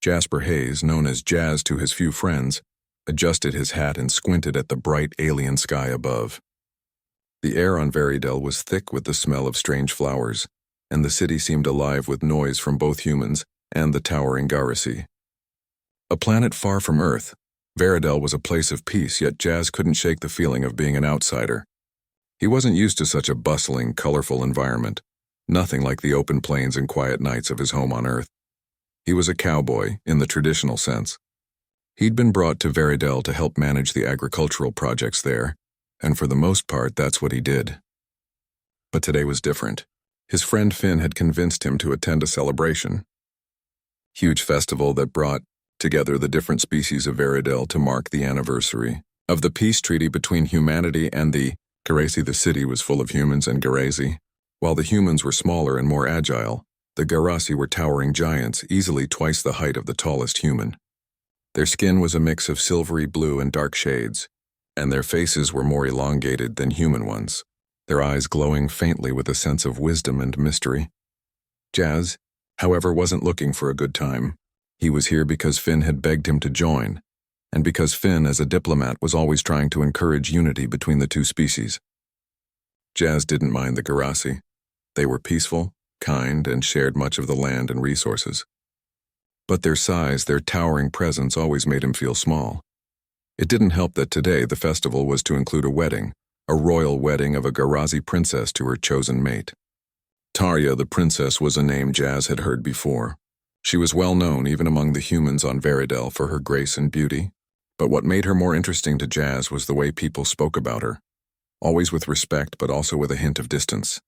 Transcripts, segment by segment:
Jasper Hayes, known as Jazz to his few friends, adjusted his hat and squinted at the bright alien sky above. The air on Veridel was thick with the smell of strange flowers, and the city seemed alive with noise from both humans and the towering Garasi. A planet far from Earth, Veridel was a place of peace, yet Jazz couldn't shake the feeling of being an outsider. He wasn't used to such a bustling, colorful environment, nothing like the open plains and quiet nights of his home on Earth. He was a cowboy, in the traditional sense. He'd been brought to Veridel to help manage the agricultural projects there, and for the most part, that's what he did. But today was different. His friend Finn had convinced him to attend a celebration. Huge festival that brought together the different species of Veridel to mark the anniversary of the peace treaty between humanity and the Garasi. The city was full of humans and Garasi. While the humans were smaller and more agile, the Garasi were towering giants, easily twice the height of the tallest human. Their skin was a mix of silvery blue and dark shades, and their faces were more elongated than human ones, their eyes glowing faintly with a sense of wisdom and mystery. Jazz, however, wasn't looking for a good time. He was here because Finn had begged him to join, and because Finn, as a diplomat, was always trying to encourage unity between the two species. Jazz didn't mind the Garasi. They were peaceful, kind, and shared much of the land and resources. But their size, their towering presence, always made him feel small. It didn't help that today the festival was to include a royal wedding of a Garasi princess to her chosen mate. Tarya, the princess, was a name Jazz had heard before. She was well known even among the humans on Veridel for her grace and beauty, but what made her more interesting to Jazz was the way people spoke about her, always with respect but also with a hint of distance.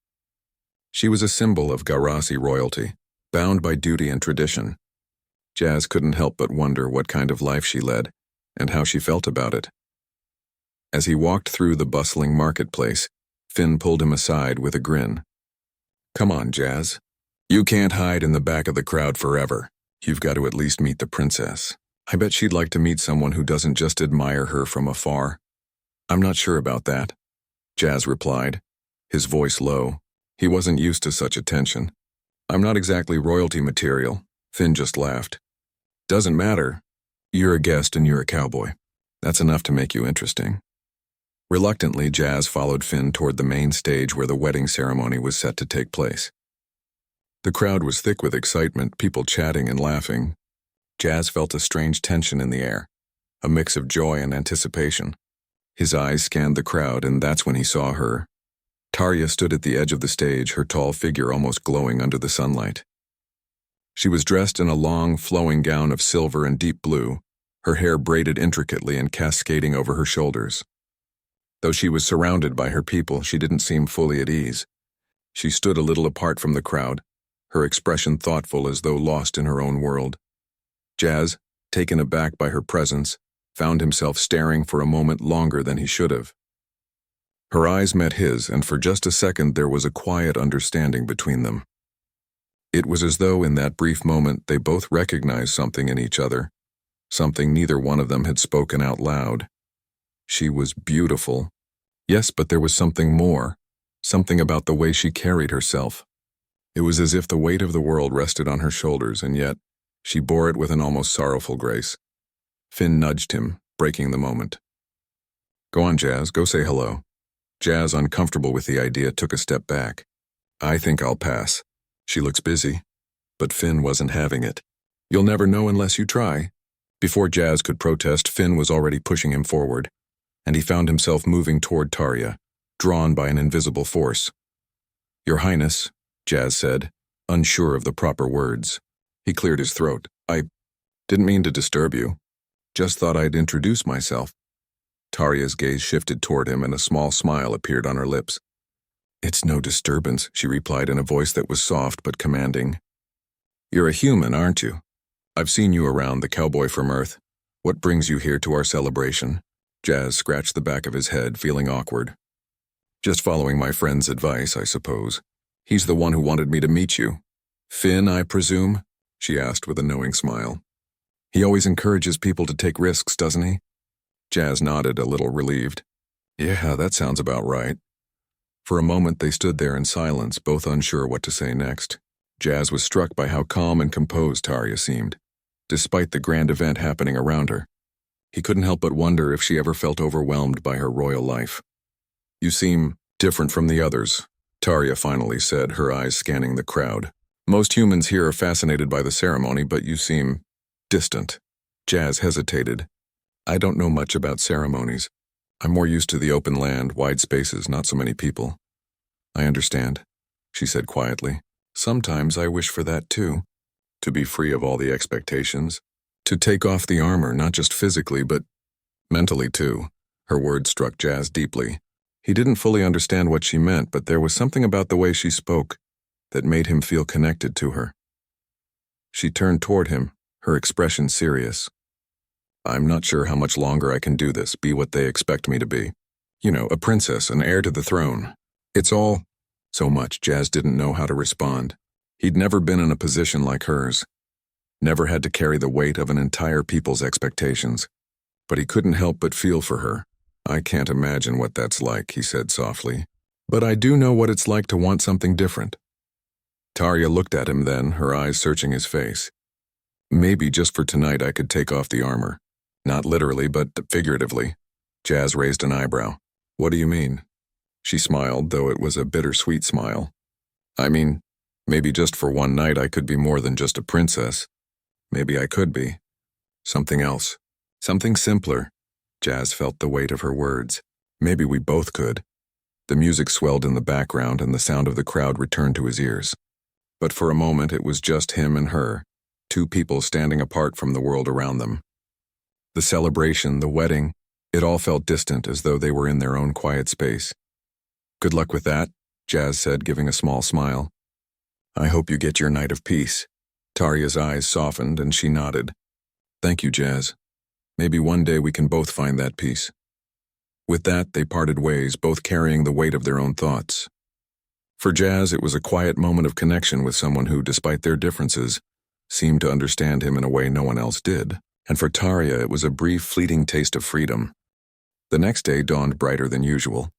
She was a symbol of Garasi royalty, bound by duty and tradition. Jazz couldn't help but wonder what kind of life she led and how she felt about it. As he walked through the bustling marketplace, Finn pulled him aside with a grin. "Come on, Jazz. You can't hide in the back of the crowd forever. You've got to at least meet the princess. I bet she'd like to meet someone who doesn't just admire her from afar." "I'm not sure about that," Jazz replied, his voice low. He wasn't used to such attention. "I'm not exactly royalty material," Finn just laughed. "Doesn't matter. You're a guest and you're a cowboy. That's enough to make you interesting." Reluctantly, Jazz followed Finn toward the main stage where the wedding ceremony was set to take place. The crowd was thick with excitement, people chatting and laughing. Jazz felt a strange tension in the air, a mix of joy and anticipation. His eyes scanned the crowd, and that's when he saw her. Tarya stood at the edge of the stage, her tall figure almost glowing under the sunlight. She was dressed in a long, flowing gown of silver and deep blue, her hair braided intricately and cascading over her shoulders. Though she was surrounded by her people, she didn't seem fully at ease. She stood a little apart from the crowd, her expression thoughtful as though lost in her own world. Jazz, taken aback by her presence, found himself staring for a moment longer than he should have. Her eyes met his, and for just a second there was a quiet understanding between them. It was as though in that brief moment they both recognized something in each other, something neither one of them had spoken out loud. She was beautiful. Yes, but there was something more, something about the way she carried herself. It was as if the weight of the world rested on her shoulders, and yet she bore it with an almost sorrowful grace. Finn nudged him, breaking the moment. "Go on, Jazz, go say hello." Jazz, uncomfortable with the idea, took a step back. "I think I'll pass. She looks busy." But Finn wasn't having it. "You'll never know unless you try." Before Jazz could protest, Finn was already pushing him forward, and he found himself moving toward Tarya, drawn by an invisible force. "Your Highness," Jazz said, unsure of the proper words. He cleared his throat. "I didn't mean to disturb you. Just thought I'd introduce myself." Tarya's gaze shifted toward him and a small smile appeared on her lips. "It's no disturbance," she replied in a voice that was soft but commanding. "You're a human, aren't you? I've seen you around, the cowboy from Earth. What brings you here to our celebration?" Jazz scratched the back of his head, feeling awkward. "Just following my friend's advice, I suppose. He's the one who wanted me to meet you." "Finn, I presume?" she asked with a knowing smile. "He always encourages people to take risks, doesn't he?" Jazz nodded, a little relieved. "Yeah, that sounds about right." For a moment they stood there in silence, both unsure what to say next. Jazz was struck by how calm and composed Tarya seemed. despite the grand event happening around her. He couldn't help but wonder if she ever felt overwhelmed by her royal life. "You seem different from the others," Tarja finally said, her eyes scanning the crowd. "Most humans here are fascinated by the ceremony, but you seem distant." Jazz hesitated. "I don't know much about ceremonies. I'm more used to the open land, wide spaces, not so many people." "I understand," she said quietly. "Sometimes I wish for that too. To be free of all the expectations. To take off the armor, not just physically, but mentally too." Her words struck Jazz deeply. He didn't fully understand what she meant, but there was something about the way she spoke that made him feel connected to her. She turned toward him, her expression serious. "I'm not sure how much longer I can do this, be what they expect me to be. You know, a princess, an heir to the throne. It's all so much." Jazz didn't know how to respond. He'd never been in a position like hers. Never had to carry the weight of an entire people's expectations. But he couldn't help but feel for her. "I can't imagine what that's like," he said softly. "But I do know what it's like to want something different." Tarja looked at him then, her eyes searching his face. "Maybe just for tonight I could take off the armor. Not literally, but figuratively." Jazz raised an eyebrow. "What do you mean?" She smiled, though it was a bittersweet smile. "I mean, maybe just for one night I could be more than just a princess. Maybe I could be something else. Something simpler." Jazz felt the weight of her words. "Maybe we both could." The music swelled in the background and the sound of the crowd returned to his ears. But for a moment it was just him and her, two people standing apart from the world around them. The celebration, the wedding, it all felt distant, as though they were in their own quiet space. "Good luck with that," Jazz said, giving a small smile. "I hope you get your night of peace." Tarja's eyes softened and she nodded. "Thank you, Jazz. Maybe one day we can both find that peace." With that, they parted ways, both carrying the weight of their own thoughts. For Jazz, it was a quiet moment of connection with someone who, despite their differences, seemed to understand him in a way no one else did. And for Tarja, it was a brief, fleeting taste of freedom. The next day dawned brighter than usual,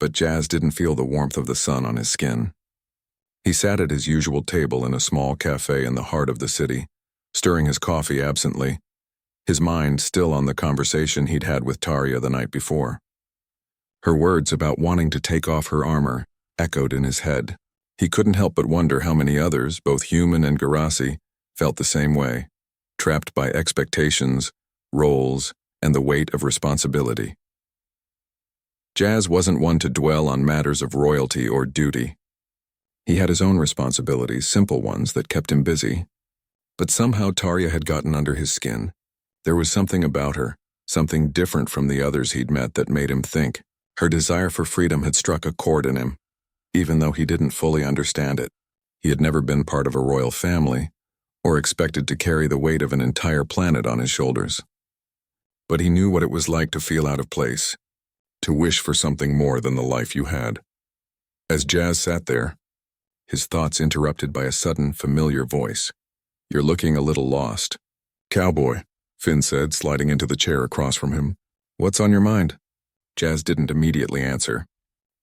but Jazz didn't feel the warmth of the sun on his skin. He sat at his usual table in a small cafe in the heart of the city, stirring his coffee absently, his mind still on the conversation he'd had with Tarja the night before. Her words about wanting to take off her armor echoed in his head. He couldn't help but wonder how many others, both human and Garasi, felt the same way, trapped by expectations, roles, and the weight of responsibility. Jazz wasn't one to dwell on matters of royalty or duty. He had his own responsibilities, simple ones that kept him busy. But somehow Tarja had gotten under his skin. There was something about her, something different from the others he'd met, that made him think. Her desire for freedom had struck a chord in him, even though he didn't fully understand it. He had never been part of a royal family, or expected to carry the weight of an entire planet on his shoulders. But he knew what it was like to feel out of place, to wish for something more than the life you had. As Jazz sat there, his thoughts interrupted by a sudden, familiar voice. "You're looking a little lost." "Cowboy," Finn said, sliding into the chair across from him. "What's on your mind?" Jazz didn't immediately answer.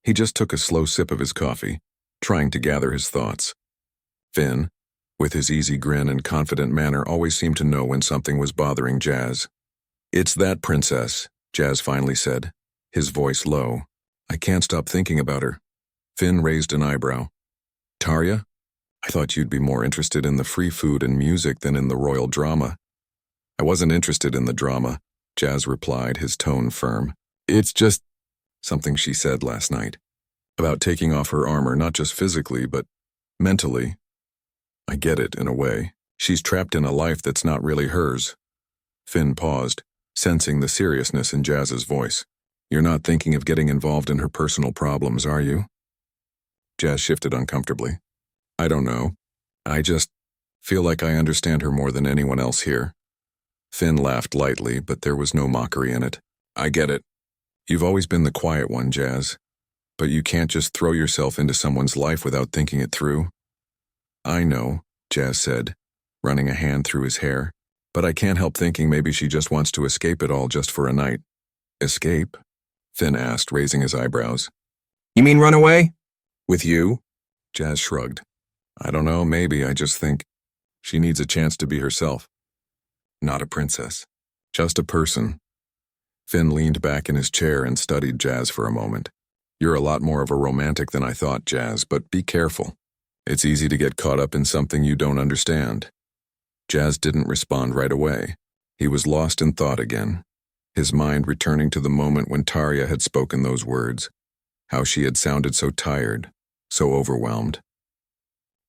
He just took a slow sip of his coffee, trying to gather his thoughts. Finn, with his easy grin and confident manner, always seemed to know when something was bothering Jazz. "It's that princess," Jazz finally said, his voice low. "I can't stop thinking about her." Finn raised an eyebrow. "Tarja? I thought you'd be more interested in the free food and music than in the royal drama." "I wasn't interested in the drama," Jazz replied, his tone firm. "It's just something she said last night, about taking off her armor, not just physically, but mentally. I get it, in a way. She's trapped in a life that's not really hers." Finn paused, sensing the seriousness in Jazz's voice. "You're not thinking of getting involved in her personal problems, are you?" Jazz shifted uncomfortably. "I don't know. I just feel like I understand her more than anyone else here." Finn laughed lightly, but there was no mockery in it. "I get it. You've always been the quiet one, Jazz. But you can't just throw yourself into someone's life without thinking it through." "I know," Jazz said, running a hand through his hair. "But I can't help thinking maybe she just wants to escape it all just for a night." "Escape?" Finn asked, raising his eyebrows. "You mean run away?" "With you?" Jazz shrugged. "I don't know, maybe. I just think she needs a chance to be herself." not a princess. Just a person. Finn leaned back in his chair and studied Jazz for a moment. You're a lot more of a romantic than I thought, Jazz, but be careful. It's easy to get caught up in something you don't understand. Jazz didn't respond right away. He was lost in thought again, his mind returning to the moment when Tarja had spoken those words, how she had sounded so tired, so overwhelmed.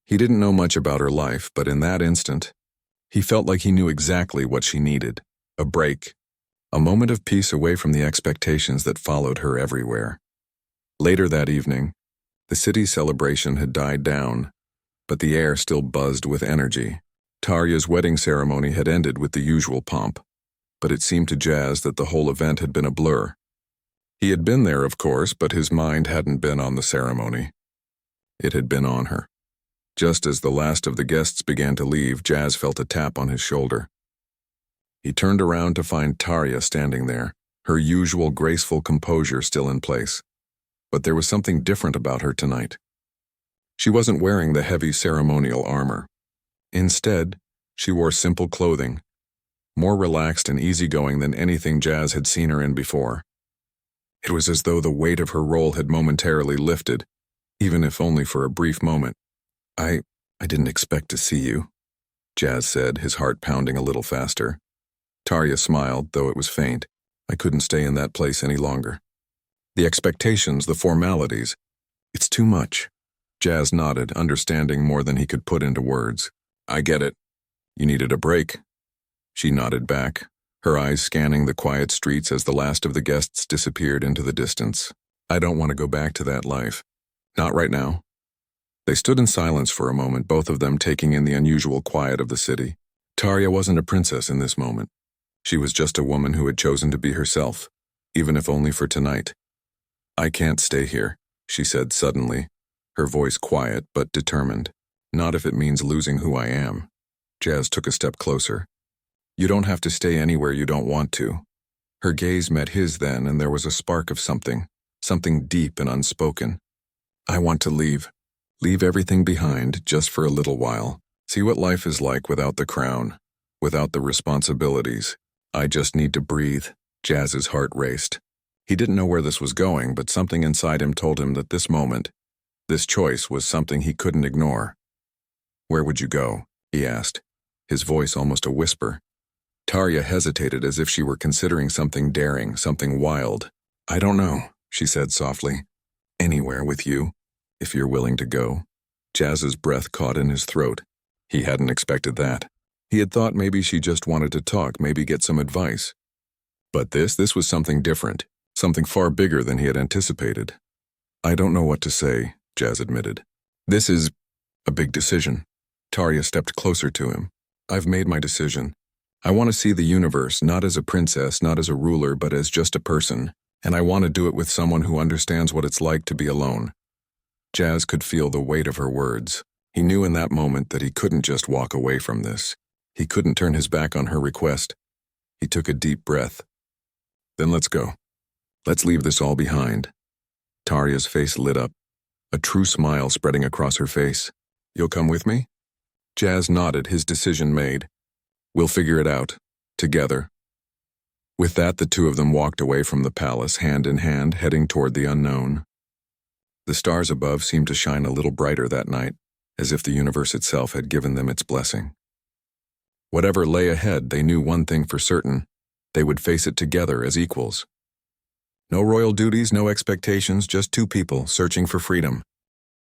He didn't know much about her life, but in that instant, he felt like he knew exactly what she needed. A break. A moment of peace away from the expectations that followed her everywhere. Later that evening, the city's celebration had died down, but the air still buzzed with energy. Tarja's wedding ceremony had ended with the usual pomp, but it seemed to Jazz that the whole event had been a blur. He had been there, of course, but his mind hadn't been on the ceremony. It had been on her. Just as the last of the guests began to leave, Jazz felt a tap on his shoulder. He turned around to find Tarja standing there, her usual graceful composure still in place. But there was something different about her tonight. She wasn't wearing the heavy ceremonial armor. Instead, she wore simple clothing, more relaxed and easygoing than anything Jazz had seen her in before. It was as though the weight of her role had momentarily lifted, even if only for a brief moment. I didn't expect to see you, Jazz said, his heart pounding a little faster. Tarja smiled, though it was faint. I couldn't stay in that place any longer. The expectations, the formalities. It's too much. Jazz nodded, understanding more than he could put into words. I get it. You needed a break. She nodded back, her eyes scanning the quiet streets as the last of the guests disappeared into the distance. I don't want to go back to that life. Not right now. They stood in silence for a moment, both of them taking in the unusual quiet of the city. Tarja wasn't a princess in this moment. She was just a woman who had chosen to be herself, even if only for tonight. I can't stay here, she said suddenly, her voice quiet but determined. Not if it means losing who I am. Jazz took a step closer. You don't have to stay anywhere you don't want to. Her gaze met his then, and there was a spark of something deep and unspoken. I want to leave. Leave everything behind, just for a little while. See what life is like without the crown, without the responsibilities. I just need to breathe. Jazz's heart raced. He didn't know where this was going, but something inside him told him that this moment, this choice was something he couldn't ignore. Where would you go? He asked, his voice almost a whisper. Tarja hesitated as if she were considering something daring, something wild. I don't know, she said softly. Anywhere with you, if you're willing to go. Jazz's breath caught in his throat. He hadn't expected that. He had thought maybe she just wanted to talk, maybe get some advice. But this was something different, something far bigger than he had anticipated. I don't know what to say, Jazz admitted. This is a big decision. Tarja stepped closer to him. I've made my decision. I want to see the universe, not as a princess, not as a ruler, but as just a person. And I want to do it with someone who understands what it's like to be alone. Jazz could feel the weight of her words. He knew in that moment that he couldn't just walk away from this. He couldn't turn his back on her request. He took a deep breath. Then let's go. Let's leave this all behind. Tarja's face lit up, a true smile spreading across her face. You'll come with me? Jazz nodded, his decision made. We'll figure it out. Together. With that, the two of them walked away from the palace, hand in hand, heading toward the unknown. The stars above seemed to shine a little brighter that night, as if the universe itself had given them its blessing. Whatever lay ahead, they knew one thing for certain. They would face it together as equals. No royal duties, no expectations, just two people searching for freedom.